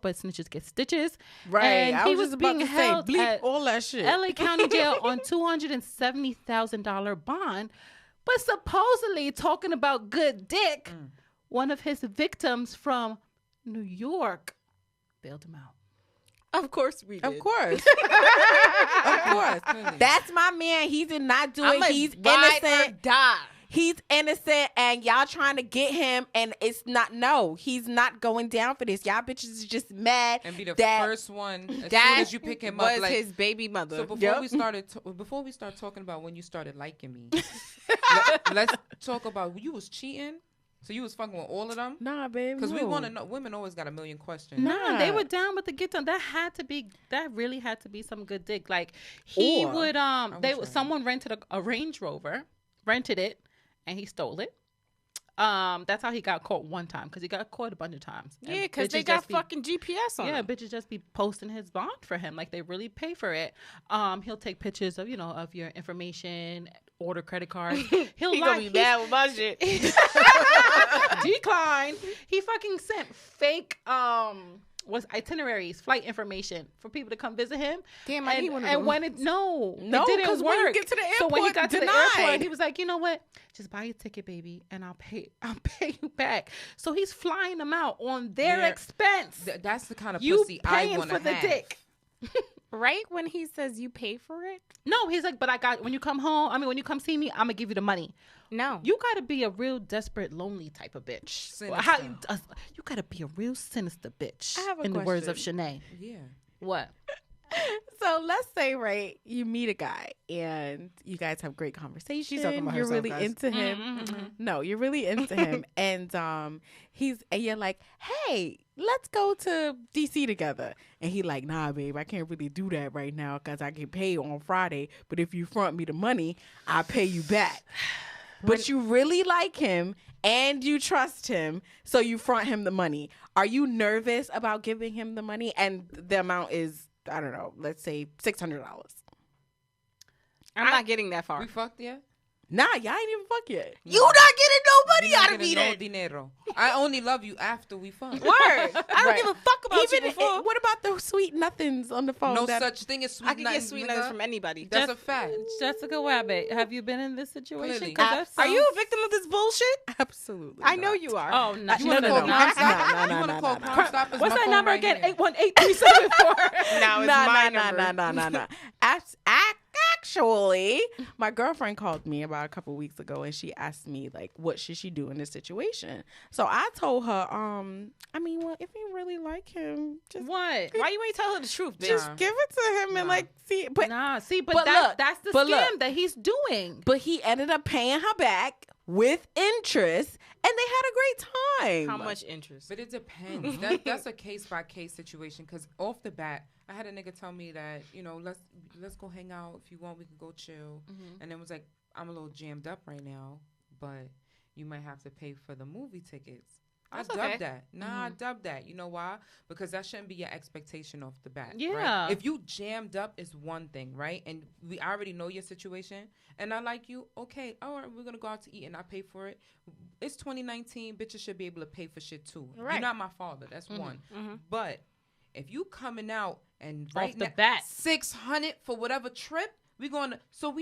But snitches get stitches. Right. And I he was was just about being to say, held bleep at all that shit. LA County Jail on $270,000 bond. But supposedly talking about good dick, one of his victims from New York bailed him out. Of course we did. Of course. Of course. That's my man. He did not do it. He's ride or innocent. die. He's innocent, and y'all trying to get him, and it's not. No, he's not going down for this. Y'all bitches is just mad And be the that first one as soon That as you pick him was up. Like, his baby mother. so before Yep. we started, before we start talking about when you started liking me, let's talk about you was cheating. So you was fucking with all of them? Nah, baby. Because we want to know. Women always got a million questions. Nah, they Nah. were down with the get done. That really had to be some good dick. Like he Or- would try. someone rented a Range Rover, rented it, and he stole it. That's how he got caught one time, because he got caught a bunch of times. And Yeah, because they bitches got just be- fucking GPS on Yeah, them. bitches just be posting his bond for him. Like they really pay for it. He'll take pictures of, of your information, order credit cards. He'll He lie. gonna be mad with my shit. Decline. He fucking sent fake itineraries, flight information for people to come visit him. Damn, I and, need one of and those. when it it No, didn't 'cause work. when you get to the so when he airport, got to the denied. airport, he was like, you know what? Just buy your ticket, baby, and I'll pay you back. So he's flying them out on their Yeah. expense. That's the kind of You pussy I paying want to for the have. dick. Right when he says you pay for it? No, he's like, but when you come home, when you come see me, I'm gonna give you the money. No. You gotta be a real desperate, lonely type of bitch. Sinister. You gotta be a real sinister bitch. I have a in the words of question. Shanae. Yeah. What? So let's say, right, you meet a guy and you guys have great conversation. She's talking about you're herself, really guys. into him. No, you're really into him, and you're like, hey, let's go to DC together, and he like, nah, babe, I can't really do that right now because I get paid on Friday. But if you front me the money, I'll pay you back. But you really like him and you trust him, so you front him the money. Are you nervous about giving him the money? And the amount is, I don't know, let's say $600. I'm not getting that far. We fucked yet? Nah, y'all ain't even fuck yet. You not getting nobody You're not out of me getting no then. dinero. I only love you after we fuck. Word. I don't Right. give a fuck about Even you before. what about the sweet nothings on the phone? No that- such thing as sweet I can get nothings, sweet nigga. nuggets from anybody. That's a fact. Jessica Wabbit, have you been in this situation? Clearly. 'Cause that Are you sounds- a victim of this bullshit? Absolutely. I know not. you are. Oh, no. You no, want to no, call no. Crime Stop? no, You no, want to no, call no, Crime Stop? Is What's my that phone number right again? here. 818-374. Now it's my number. No. Actually, my girlfriend called me about a couple weeks ago and she asked me like, what should she do in this situation? So I told her, I mean, well, if you really like him, just What? Why you ain't tell her the truth, bitch? just give it to him and Nah. like see. But Nah, see, but, but look, that's the but scam look. that he's doing. but he ended up paying her back with interest, and they had a great time. How much interest? But it depends. That's a case by case situation. Because off the bat, I had a nigga tell me that, you know, let's go hang out. If you want, we can go chill. And it was like, I'm a little jammed up right now, but you might have to pay for the movie tickets. That's I okay. dubbed that. I dubbed that. You know why? Because that shouldn't be your expectation off the bat. Yeah. Right? If you jammed up is one thing, right? And I already know your situation, and I like you. Okay, all right, we're gonna go out to eat, and I pay for it. It's 2019. Bitches should be able to pay for shit too. Right. You're not my father. That's one. But if you coming out and right Off the now, bat. 600 for whatever trip. We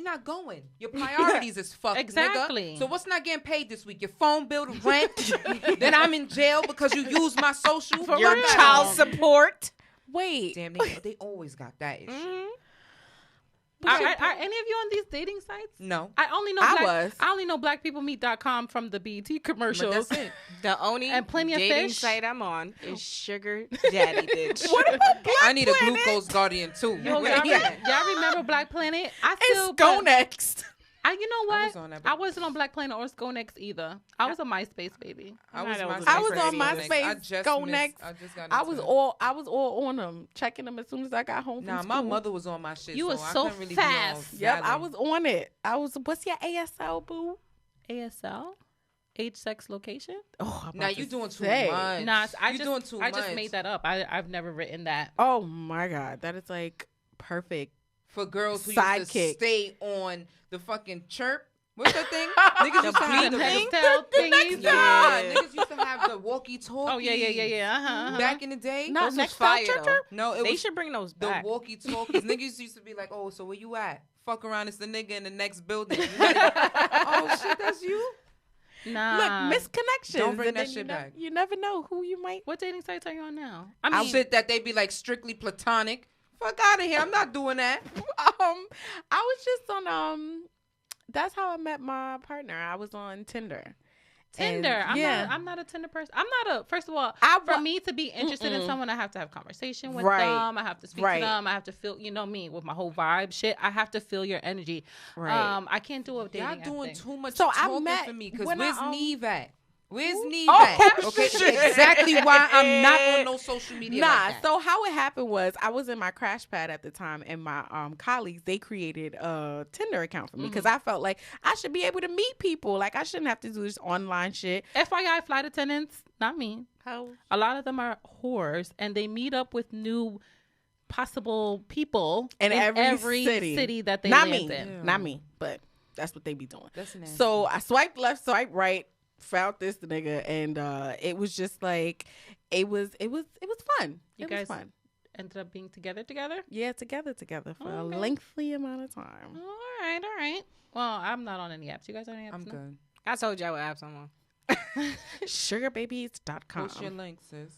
not going. Your priorities is fucked, Exactly. nigga. So what's not getting paid this week? Your phone bill, the rent. Then I'm in jail because you used my social. For Your real. child support. Wait, Damn, they always got that issue. Are any of you on these dating sites? No, I only know I only know blackpeoplemeet.com from the BET but commercials. that's it. The only And Plenty of dating Fish. site I'm on is Sugar Daddy, bitch. I need a glucose guardian too. Yo, y'all remember Black Planet? I still it's go next. You know what? I was on that, but- I wasn't on Black Planet or Skonex either. I was a MySpace baby. I was I MySpace was on baby. MySpace, I just Go missed- Next. I just got I into was it. all on them, checking them as soon as I got home Nah, from my school. mother was on my shit. You so was I so couldn't really fast. Be on Yep, I Valley. was on it. What's your ASL, boo? ASL? Age, sex, location? Oh, I'm Now about you to doing too say. much. Nah, you doing too I much. just made that up. I've never written that. Oh my God, that is like perfect. For girls who used to Sidekick. stay on the fucking chirp. What's that thing? Niggas used to have the Nextel thingies? Yeah, niggas used to have the walkie-talkie. Oh, yeah. Uh-huh. Back in the day, Not Those was next fire, chirp, though. chirp. no, it They was should bring those the back. walkie-talkies. Niggas used to be like, "Oh, so where you at? Fuck around, it's the nigga in the next building." You like, oh shit, that's you. Nah. Look, misconnections. Don't bring and that then shit back. You never know who you might. What dating sites are you on now? Shit that they be like strictly platonic. Fuck out of here. I'm not doing that. I was just on That's how I met my partner. I was on Tinder. Tinder. And, I'm not a Tinder person. I'm not a. First of all, I for wa- me to be interested in someone, I have to have conversation with Right. them. I have to speak Right. to them. I have to feel. You know me with my whole vibe shit. I have to feel your energy. Right. I can't do a dating. Y'all app doing thing. too much So I talking met for me. Because when I, where's Neve at? Where's Neve Oh, at? Okay, shit. exactly why I'm not on no social media. Nah, like that. so how it happened was I was in my crash pad at the time, and my colleagues, they created a Tinder account for me because I felt like I should be able to meet people. Like I shouldn't have to do this online shit. FYI, flight attendants, not me. How? A lot of them are whores, and they meet up with new possible people In every city. city. that they Not land me, in. not me, but that's what they be doing. That's nasty. So I swiped left, swipe right, found this nigga, and it was just like it was fun. You It guys was fun. ended up being together. Yeah, together for a Okay. lengthy amount of time. All right. Well, I'm not on any apps. You guys on any apps? I'm No? good. I told y'all what apps I'm on. Sugarbabies.com. Post your link, sis.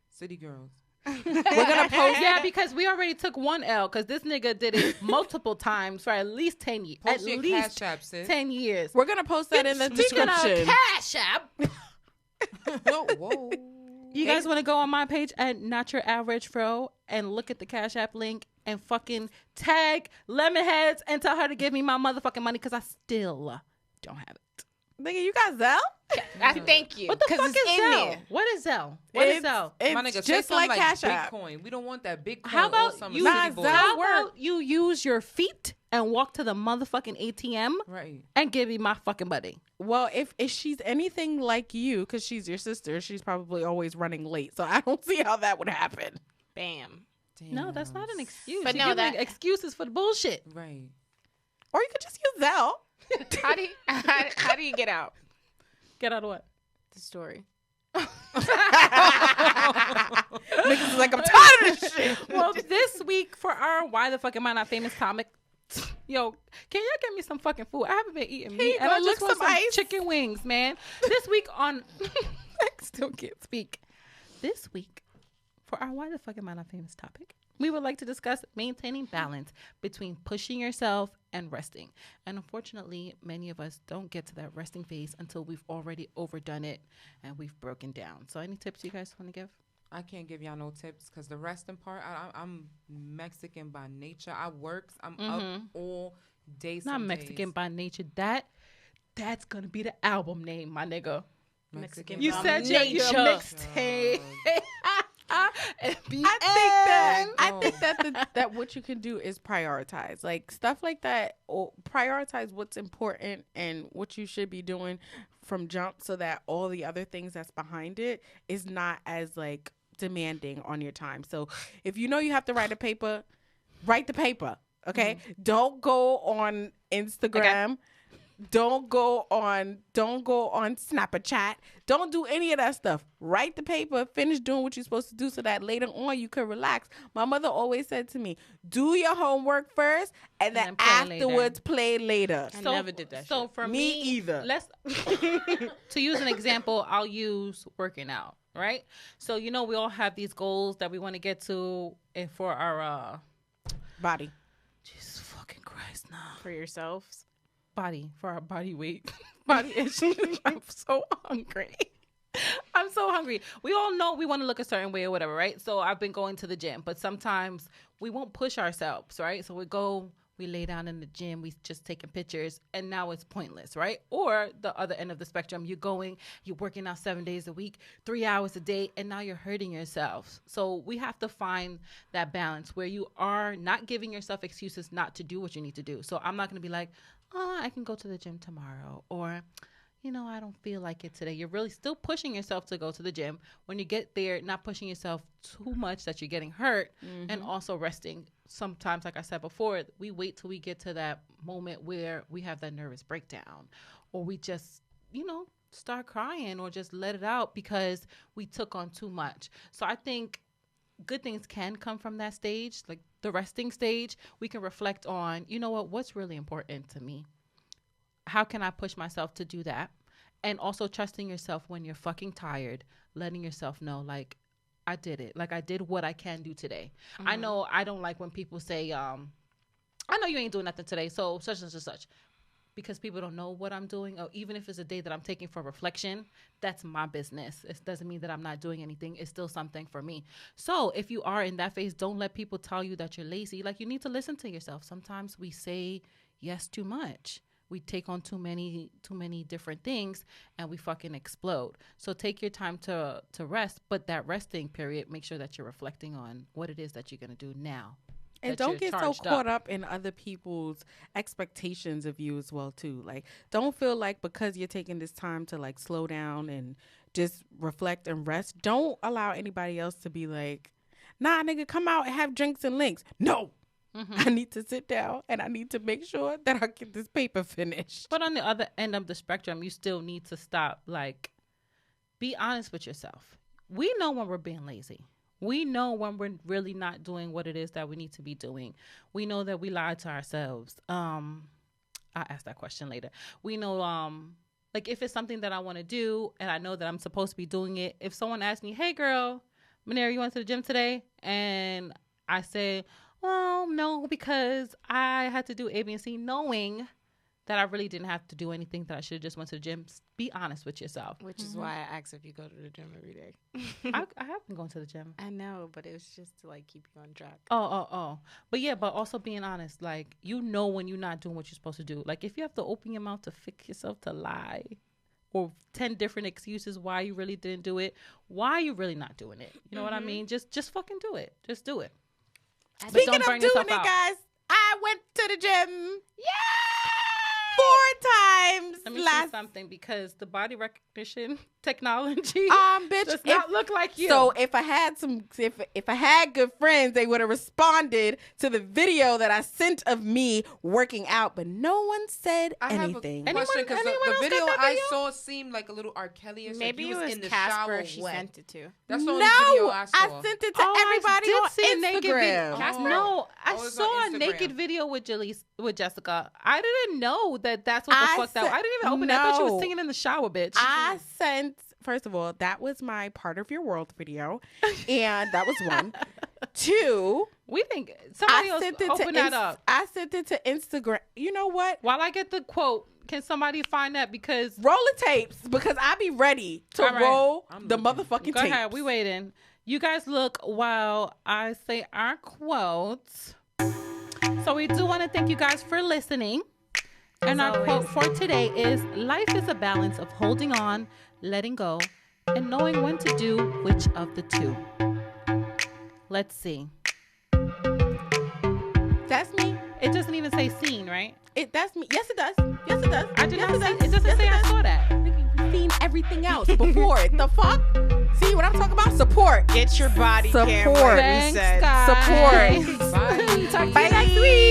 City girls. We're gonna post. Yeah, because we already took one L because this nigga did it multiple times for at least 10 years. At Post your least cash app, sis. 10 years. We're gonna post that in the Speaking of description. Cash App, Whoa. you guys want to go on my page at Not Your Average Fro and look at the Cash App link and fucking tag Lemonheads and tell her to give me my motherfucking money because I still don't have it. Nigga, you got Zelle? I thank you. What the 'cause fuck it's is in Zelle? there. What is Zelle? What is Zelle? It's My nigga, say just something like Cash App. Bitcoin. We don't want that Bitcoin. How about or some you? Nah, city boy. Zelle How work. about you use your feet and walk to the motherfucking ATM Right. and give me my fucking money? Well, if she's anything like you, because she's your sister, she's probably always running late. So I don't see how that would happen. Bam. No, that's not an excuse. But You no, give me that- excuses for the bullshit. Right. Or you could just use Zelle. How do you get out Get out of what? the story? Niggas is like, I'm tired of this shit. Well, this week for our Why the Fuck Am I Not Famous comic, yo, can y'all get me some fucking food? I haven't been eating meat, you and go, I just lick want some some ice. chicken wings, man. This week on, I still can't speak. This week for our Why the Fuck Am I Not Famous topic, we would like to discuss maintaining balance between pushing yourself and resting. And unfortunately, many of us don't get to that resting phase until we've already overdone it and we've broken down. So any tips you guys want to give? I can't give y'all no tips because the resting part, I'm Mexican by nature. I'm up all day. Not some Mexican days. by nature. That's going to be the album name, my nigga. Mexican You by said your mixtape. I think that what you can do is prioritize, like stuff like that, or prioritize what's important and what you should be doing from jump, so that all the other things that's behind it is not as like demanding on your time. So if you know you have to write a paper, write the paper. Okay, don't go on Instagram. Don't go on Snapchat. Don't do any of that stuff. Write the paper, finish doing what you're supposed to do so that later on you can relax. My mother always said to me, do your homework first and then play afterwards play later. I never did that So shit. for Me either. Let's to use an example, I'll use working out, right? So we all have these goals that we want to get to and for our Body. Jesus fucking Christ, nah. For yourselves. Body, for our body weight, body issues. I'm so hungry. I'm so hungry. We all know we want to look a certain way or whatever, right? So I've been going to the gym, but sometimes we won't push ourselves, right? So we lay down in the gym, we just taking pictures, and now it's pointless, right? Or the other end of the spectrum, you're working out 7 days a week, 3 hours a day, and now you're hurting yourself. So we have to find that balance where you are not giving yourself excuses not to do what you need to do. So I'm not going to be like, oh, I can go to the gym tomorrow, or I don't feel like it today. You're really still pushing yourself to go to the gym. When you get there, not pushing yourself too much that you're getting hurt, and also resting. Sometimes, like I said before, we wait till we get to that moment where we have that nervous breakdown, or we just, start crying or just let it out because we took on too much. So I think good things can come from that stage, like the resting stage. We can reflect on, what's really important to me? How can I push myself to do that? And also trusting yourself when you're fucking tired, letting yourself know, like, I did it. Like, I did what I can do today. I know I don't like when people say, I know you ain't doing nothing today, so such and such. Because people don't know what I'm doing, or even if it's a day that I'm taking for reflection, that's my business. It doesn't mean that I'm not doing anything. It's still something for me. So if you are in that phase, don't let people tell you that you're lazy. Like, you need to listen to yourself. Sometimes we say yes too much. We take on too many different things and we fucking explode. So take your time to rest, but that resting period, make sure that you're reflecting on what it is that you're going to do now. And that don't you're get so charged caught up in other people's expectations of you as well too. Like, don't feel like because you're taking this time to like slow down and just reflect and rest, don't allow anybody else to be like, nah, nigga, come out and have drinks and links. No. I need to sit down and I need to make sure that I get this paper finished. But on the other end of the spectrum, you still need to stop. Like, be honest with yourself. We know when we're being lazy. We know when we're really not doing what it is that we need to be doing. We know that we lie to ourselves. I'll ask that question later. We know, like, if it's something that I want to do and I know that I'm supposed to be doing it, if someone asks me, hey, girl, Manera, you went to the gym today? And I say, well, no, because I had to do A, B, and C, knowing that I really didn't have to do anything, that I should have just went to the gym. Be honest with yourself. Which is why I ask if you go to the gym every day. I have been going to the gym. I know, but it was just to like keep you on track. Oh. But yeah, but also being honest, like, when you're not doing what you're supposed to do. Like, if you have to open your mouth to fix yourself to lie, or 10 different excuses why you really didn't do it, why are you really not doing it? You know what I mean? Just fucking do it. Just do it. Speaking don't of burn doing yourself it, out. guys, I went to the gym. times Let me see last. something because the body recognition technology Bitch, does not look like you. So if I had if I had good friends, they would have responded to the video that I sent of me working out, but no one said I have anything. a question because anyone the else got video that I video? saw seemed like a little R. Kelly-ish. Maybe like it he was in the Casper shower she wet. sent it to. That's the only video I saw. I sent it to Oh, everybody I on did see a naked video. Instagram. Casper? No, I Oh, it's saw on a naked Instagram. video with Jessica. I didn't know that's what the I fuck that was. said- I didn't even open it. I thought she No. was singing in the shower, bitch. I sent, first of all, that was my part of your world video, and that was one. Two, we think somebody I else sent it open to that up. I sent it to Instagram. You know what? While I get the quote, can somebody find that? Because Roll the tapes because I be ready to All right. roll I'm the looking. motherfucking go tapes. ahead, we waiting. You guys look while I say our quotes. So we do want to thank you guys for listening. And our quote for today is: life is a balance of holding on, letting go, and knowing when to do which of the two. Let's see. That's me. It doesn't even say scene, right? That's me. Yes, it does. Yes, it does. I did yes, not say, does. it doesn't Yes, say I does. saw that. Nigga, you seen everything else before it. The fuck? See what I'm talking about? Support. Get your body Support. camera. Thanks, Reset. guys. Support. Bye. Talk to you next week.